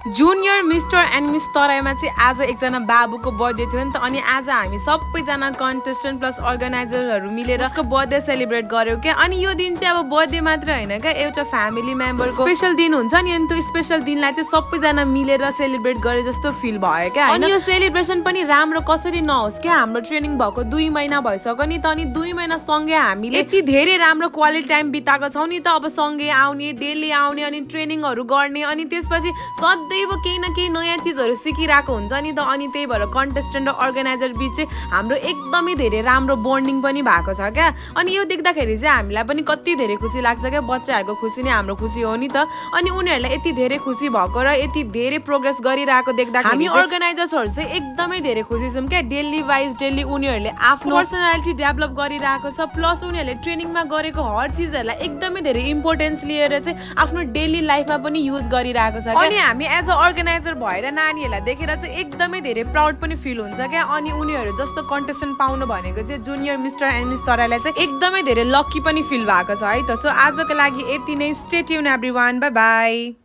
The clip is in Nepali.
जुनियर मिस्टर एन्ड मिस तराईमा चाहिँ आज एकजना बाबुको बर्थडे थियो नि त। अनि आज हामी सबैजना कन्टेस्टेन्ट प्लस अर्गनाइजरहरू मिलेर उसको बर्थडे सेलिब्रेट गर्यौँ क्या। अनि यो दिन चाहिँ अब बर्थडे मात्र होइन क्या, एउटा फ्यामिली मेम्बरको स्पेसल दिन हुन्छ नि। अनि त्यो स्पेसल दिनलाई चाहिँ सबैजना मिलेर सेलिब्रेट गरे जस्तो फिल भयो क्या। अनि यो सेलिब्रेसन पनि राम्रो कसरी नहोस् क्या, हाम्रो ट्रेनिङ भएको 2 महिना भइसक्यो नि त। अनि 2 महिना सँगै हामीले यति धेरै राम्रो क्वालिटी टाइम बिताएको छौँ नि त। अब सँगै आउने, डेली आउने, अनि ट्रेनिङहरू गर्ने, अनि त्यसपछि सदैव केही न केही नयाँ चिजहरू सिकिरहेको हुन्छ नि त। अनि त्यही भएर कन्टेस्टेन्ट र अर्गनाइजर बिच चाहिँ हाम्रो एकदमै धेरै राम्रो बन्डिङ पनि भएको छ क्या। अनि यो देख्दाखेरि चाहिँ हामीलाई पनि कति धेरै खुसी लाग्छ क्या। बच्चाहरूको खुसी नै हाम्रो खुसी हो नि त। अनि उनीहरूलाई यति धेरै खुसी भएको र यति धेरै प्रोग्रेस गरिरहेको देख्दा हामी अर्गनाइजर्सहरू चाहिँ एकदमै धेरै खुसी छौँ क्या। डेली वाइज डेली उनीहरूले आफ्नो पर्सनालिटी डेभलप गरिरहेको छ, प्लस उनीहरूले ट्रेनिङमा गरेको हर चिजहरूलाई एकदमै धेरै इम्पोर्टेन्स लिएर चाहिँ आफ्नो डेली लाइफमा पनि युज गरिरहेको छ। अनि हामी एज अ अर्गनाइजर भएर नानीहरूलाई देखेर चाहिँ एकदमै धेरै प्राउड पनि फिल हुन्छ क्या। अनि उनीहरू जस्तो कन्टेस्टेन्ट पाउनु भनेको चाहिँ जुनियर मिस्टर एन्ड मिस तराईलाई चाहिँ एकदमै धेरै लकी पनि फिल भएको छ है त। सो आजको लागि यति नै। Stay tune everyone, by by.